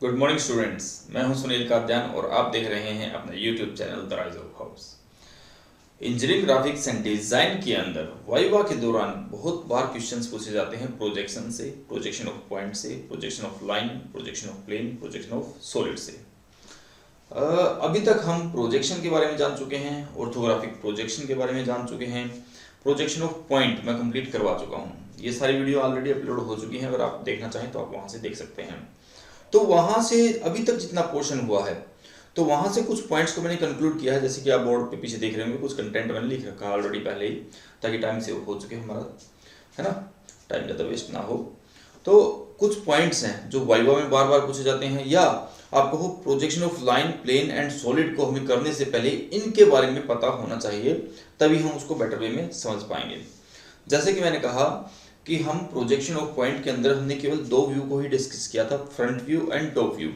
Good morning students. मैं हूं सुनील काद्यान और आप देख रहे हैं अपना YouTube channel the rise of house. Engineering graphics and design के अंदर वाइवा के दौरान बहुत बार क्वेश्चंस पूछे जाते हैं प्रोजेक्शन से, प्रोजेक्शन ऑफ पॉइंट से, projection of line, projection of plane, projection of solid से। अभी तक हम प्रोजेक्शन के बारे में जान चुके हैं, ऑर्थोग्राफिक प्रोजेक्शन के बारे में जान चुके हैं, प्रोजेक्शन ऑफ पॉइंट मैं कंप्लीट करवा चुका हूँ। ये सारी वीडियो ऑलरेडी अपलोड हो चुकी हैं, अगर आप देखना चाहें तो आप वहाँ से देख सकते हैं। तो वहां से अभी तक जितना पोर्शन हुआ है तो वहां से कुछ पॉइंट्स को मैंने कंक्लूड किया है। जैसे कि आप बोर्ड पे पीछे देख रहे होंगे, कुछ कंटेंट मैंने लिख रखा है ऑलरेडी पहले ही, ताकि टाइम सेव हो चुके हमारा, है ना, टाइम ज़्यादा वेस्ट ना हो। तो कुछ पॉइंट्स हैं जो वाइवा में बार बार पूछे जाते हैं, या आपको projection of line, plane and solid को हमें करने से पहले इनके बारे में पता होना चाहिए, तभी हम उसको बेटर वे में समझ पाएंगे। जैसे कि मैंने कहा कि हम प्रोजेक्शन ऑफ पॉइंट के अंदर हमने केवल दो व्यू को ही डिस्कस किया था, front view and top view.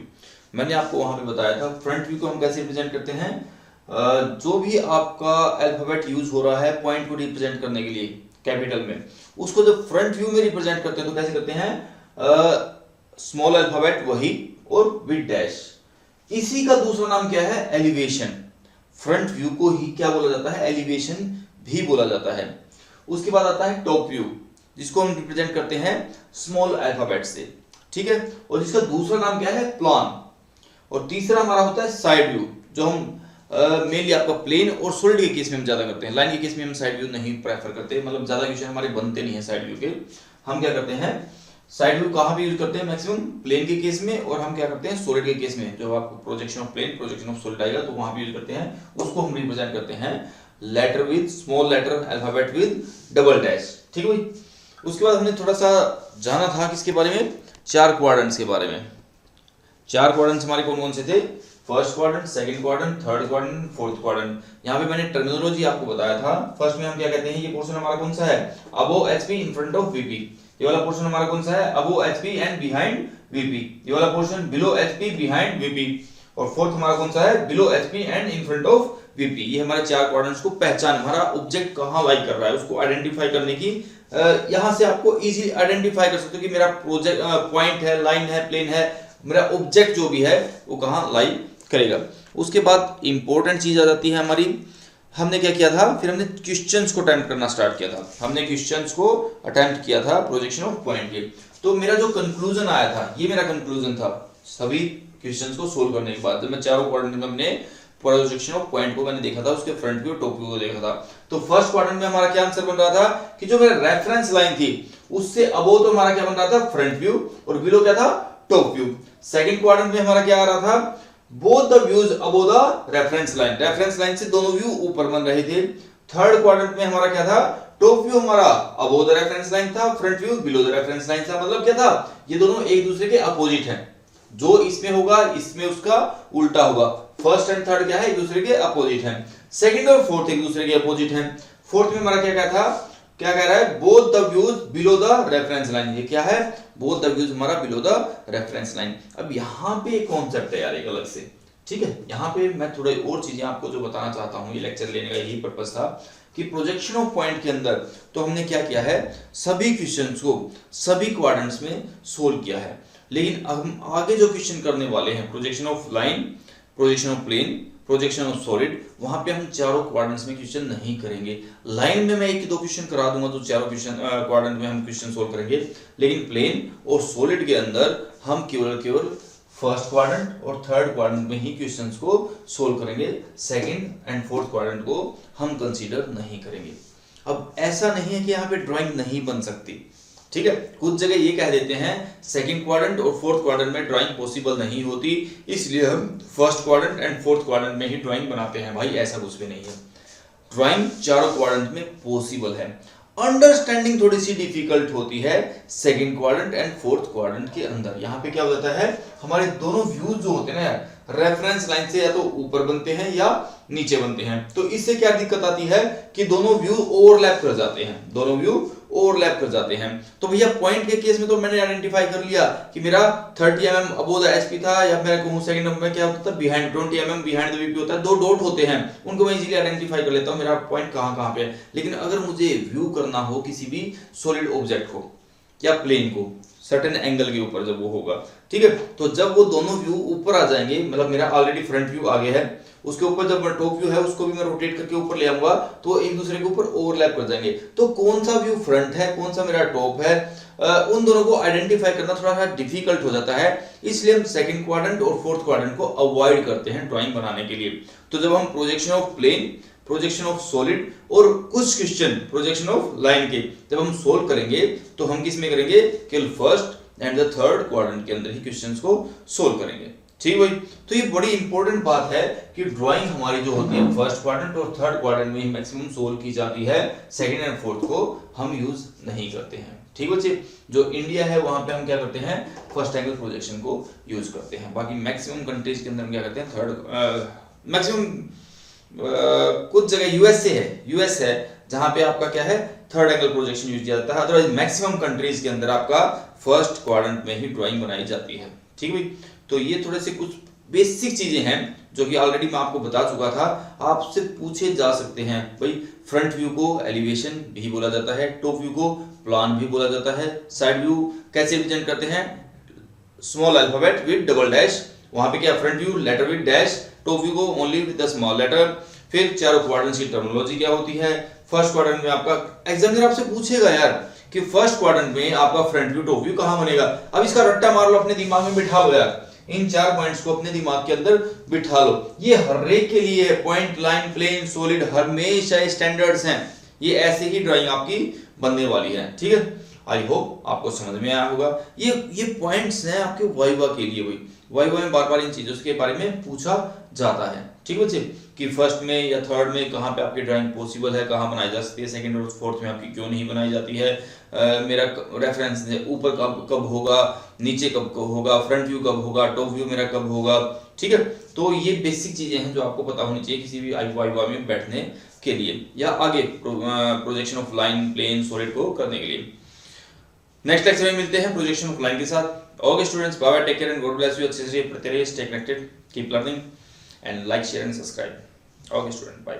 मैंने आपको वहां पे बताया था फ्रंट व्यू को हम कैसे रिप्रेजेंट करते हैं। जो भी आपका अल्फाबेट यूज हो रहा है पॉइंट को रिप्रेजेंट करने के लिए कैपिटल में, उसको जब फ्रंट व्यू में रिप्रेजेंट करते हैं तो कैसे करते हैं, स्मॉल अल्फाबेट वही और विद डैश। इसी का दूसरा नाम क्या है, एलिवेशन। फ्रंट व्यू को ही क्या बोला जाता है, एलिवेशन भी बोला जाता है। उसके बाद आता है टॉप व्यू, जिसको हम रिप्रेजेंट करते हैं स्मॉल अल्फाबेट से, ठीक है। और जिसका दूसरा नाम क्या है, प्लान। और तीसरा हमारा होता है साइड व्यू, जो हम मेनली आपका प्लेन और सॉलिड के केस में हम ज्यादा करते हैं। लाइन के केस में हम साइड व्यू नहीं प्रेफर करते, मतलब ज्यादा क्वेश्चन हमारे बनते नहीं है साइड व्यू के। हम क्या करते हैं, साइड व्यू कहां पे यूज करते हैं, मैक्सिमम प्लेन के केस में, और हम क्या करते हैं सॉलिड के केस में, जो आपको projection of plane, projection of solid आएगा तो वहां पे यूज करते हैं। उसको हम रिप्रेजेंट करते हैं letter with small letter, alphabet with double dash, ठीक है भाई। उसके बाद हमने थोड़ा सा जाना था किसके बारे में, चार क्वाड्रेंट्स के बारे में। चार क्वाड्रेंट्स हमारे कौन कौन से थे, first quadrant, second quadrant, third quadrant, fourth quadrant. यहाँ पे मैंने टर्मिनोलॉजी आपको बताया था। फर्स्ट में हम क्या कहते हैं, ये पोर्शन हमारा कौन सा है, above HP in front of VP. ये वाला पोर्शन हमारा कौन सा है, above HP and behind VP. ये वाला portion below HP behind VP. और फोर्थ हमारा कौन सा है, below HP and in front of VP. ये हमारे चार क्वाड्रेंट्स को पहचान, हमारा ऑब्जेक्ट कहां लाई कर रहा है उसको आइडेंटिफाई करने की, यहां से आपको इजीली आइडेंटिफाई कर सकते हो कि मेरा प्रोजेक्ट पॉइंट है, लाइन है, प्लेन है, मेरा ऑब्जेक्ट जो भी है वो कहां लाई करेगा। उसके बाद इंपॉर्टेंट चीज आ जाती है हमारी, हमने क्या किया था, फिर हमने क्वेश्चंस को अटेम्प्ट करना स्टार्ट किया था। हमने क्वेश्चंस को अटेम्प्ट किया था प्रोजेक्शन ऑफ पॉइंट के। तो मेरा जो कंक्लूजन आया था, ये मेरा कंक्लूजन था सभी क्वेश्चंस को सोल्व करने के बाद, जब मैं चारों क्वाड्रेंट में हमने प्रोजेक्शन ऑफ पॉइंट को मैंने देखा था, उसके फ्रंट व्यू, टॉप व्यू को देखा था। तो फर्स्ट क्वाड्रेंट में हमारा क्या आंसर बन रहा था कि जो मेरा रेफरेंस लाइन थी उससे अबोव तो हमारा क्या बन रहा था, फ्रंट व्यू, और बिलो क्या था, टॉप व्यू। सेकंड क्वाड्रेंट में हमारा क्या आ रहा था, both the views above the reference line, reference line से दोनों व्यू ऊपर बन रहे थे। थर्ड क्वाड्रेंट में हमारा क्या था, टॉप व्यू हमारा अबोव द रेफरेंस लाइन था, front view below the reference line था। मतलब क्या था, ये दोनों एक दूसरे के अपोजिट हैं, जो इसमें होगा इसमें उसका उल्टा होगा। फर्स्ट एंड थर्ड क्या है, एक दूसरे के अपोजिट हैं। सेकंड और फोर्थ एक दूसरे के अपोजिट हैं। फोर्थ में हमारा क्या था, क्या कह रहा है, both the views below the reference line. ये क्या है, बोथ द व्यूज हमारा बिलो द रेफरेंस लाइन। अब यहां पे एक कॉन्सेप्ट है यार एक अलग से, ठीक है। यहां पे मैं थोड़ी और चीजें आपको जो बताना चाहता हूं, ये लेक्चर लेने का यही पर्पस था कि प्रोजेक्शन ऑफ पॉइंट के अंदर तो हमने क्या किया है, सभी क्वेश्चंस को सभी क्वाड्रेंट्स में सोल्व किया है। लेकिन अब हम आगे जो क्वेश्चन करने वाले हैं, projection of line, projection of plane, projection of solid, वहां पे हम चारों क्वाड्रेंट्स में क्वेश्चन नहीं करेंगे। लाइन में मैं एक दो क्वेश्चन करा दूंगा तो चारों क्वेश्चन क्वाड्रेंट में हम क्वेश्चन सोल्व करेंगे। लेकिन प्लेन और सॉलिड के अंदर हम केवल फर्स्ट क्वाड्रेंट और थर्ड क्वाड्रेंट में ही क्वेश्चंस को सोल्व करेंगे। सेकंड एंड फोर्थ क्वाड्रेंट को हम कंसीडर नहीं करेंगे। अब ऐसा नहीं है कि यहाँ पे ड्राइंग नहीं बन सकती, ठीक है। कुछ जगह ये कह देते हैं सेकंड क्वाड्रेंट और फोर्थ क्वाड्रेंट में ड्राइंग पॉसिबल नहीं होती, इसलिए हम first quadrant and fourth quadrant में ही ड्राइंग बनाते हैं। भाई ऐसा कुछ भी नहीं है, ड्राइंग चारों क्वाड्रेंट में पॉसिबल है। अंडरस्टैंडिंग थोड़ी सी डिफिकल्ट होती है second quadrant and fourth quadrant के अंदर। यहाँ पे क्या हो जाता है, हमारे दोनों व्यूज जो होते हैं ना यार, रेफरेंस लाइन से या तो ऊपर बनते हैं या नीचे बनते हैं। तो इससे क्या दिक्कत आती है कि दोनों व्यू ओवरलैप कर जाते हैं, दोनों व्यू ओवरलैप कर जाते हैं। तो भैया पॉइंट के केस में तो मैंने आइडेंटिफाई कर लिया कि मेरा 30 mm अबोव द एचपी था, या मैं कहूं सेकंड नंबर में क्या होता था, behind 20 mm behind the VP होता है। दो डॉट होते हैं, उनको मैं इजीली आइडेंटिफाई कर लेता हूं मेरा पॉइंट कहां कहां पे है। लेकिन अगर मुझे व्यू करना हो किसी भी सॉलिड ऑब्जेक्ट को या प्लेन को, सर्टेन एंगल के ऊपर जब वो होगा, ठीक है। तो जब वो दोनों व्यू ऊपर आ जाएंगे, मतलब मेरा ऑलरेडी फ्रंट व्यू आगे है, उसके ऊपर जब टॉप व्यू है उसको भी मैं रोटेट करके ऊपर ले आऊंगा तो एक दूसरे के ऊपर ओवरलैप कर जाएंगे। तो कौन सा व्यू फ्रंट है, कौन सा मेरा टॉप है, उन दोनों को आइडेंटिफाई करना थोड़ा सा डिफिकल्ट हो जाता है। इसलिए हम सेकंड क्वाड्रेंट और फोर्थ क्वाड्रेंट को अवॉइड करते हैं ड्राइंग बनाने के लिए। तो जब हम projection of plane, projection of solid और कुछ क्वेश्चन प्रोजेक्शन ऑफ लाइन के जब हम सोल्व करेंगे तो हम किस में करेंगे, केवल first and the third quadrant के अंदर ही क्वेश्चंस को सोल्व करेंगे, ठीक भाई। तो ये बड़ी इंपॉर्टेंट बात है कि ड्राइंग हमारी जो होती है फर्स्ट क्वाड्रेंट और थर्ड क्वाड्रेंट में ही मैक्सिमम सोल्व की जाती है, सेकंड एंड फोर्थ को हम यूज नहीं करते हैं, ठीक बच्चे। जो इंडिया है वहां पे हम क्या करते हैं, फर्स्ट एंगल प्रोजेक्शन को यूज करते हैं। बाकी मैक्सिमम कंट्रीज के अंदर हम क्या करते हैं, थर्ड मैक्सिमम कुछ जगह यूएस है जहां पे आपका क्या है, थर्ड एंगल प्रोजेक्शन यूज किया जाता है। अदरवाइज मैक्सिमम कंट्रीज के अंदर आपका फर्स्ट क्वाड्रेंट में ही ड्राइंग बनाई जाती है, ठीक भाई। तो ये थोड़े से कुछ बेसिक चीजें हैं जो कि ऑलरेडी मैं आपको बता चुका था, आपसे पूछे जा सकते हैं। भाई फ्रंट व्यू को एलिवेशन भी बोला जाता है, टॉप व्यू को प्लान भी बोला जाता है, साइड व्यू कैसे रिप्रेजेंट करते हैं, small alphabet with double dash, वहां पे क्या front view letter with dash, top view को only with the small letter. फिर चारों क्वाड्रेंट्स की टर्मिनोलॉजी क्या होती है। फर्स्ट क्वाड्रेंट में आपका एग्जामिनर आपसे पूछेगा यार कि फर्स्ट क्वाड्रेंट में आपका फ्रंट व्यू टॉप व्यू कहां बनेगा। अब इसका रट्टा मार लो, अपने दिमाग में बिठा लो यार, इन 4 पॉइंट्स को अपने दिमाग के अंदर बिठा लो। ये हर एक के लिए पॉइंट, लाइन, प्लेन, सॉलिड हमेशा स्टैंडर्ड्स हैं। ये ऐसे ही ड्राइंग आपकी बनने वाली है, ठीक है। आई होप आपको समझ में आया होगा। ये पॉइंट्स हैं आपके वाइवा के लिए। भाई वाइवा में बार बार इन चीजों के बारे में पूछा जाता है, ठीक है बच्चे, कि फर्स्ट में या थर्ड में कहाँ पे आपकी ड्राइंग पॉसिबल है, कहाँ बनाई जा सकती है, सेकंड और फोर्थ में आपकी क्यों नहीं बनाई जाती है, मेरा रेफरेंस ऊपर कब होगा, नीचे कब होगा, फ्रंट व्यू कब होगा, टॉप व्यू मेरा कब होगा, ठीक है। तो ये बेसिक चीजें हैं जो आपको पता होनी चाहिए किसी भी वाइवा में बैठने के लिए या आगे projection of line, plane, solid को करने के लिए। नेक्स्ट लेक्चर में मिलते हैं प्रोजेक्शन ऑफ लाइन के साथ। Okay students, bye bye, take care and God bless you. अच्छे से पढ़ते रहिए, stay connected, keep learning and like, share and subscribe. Okay student, bye.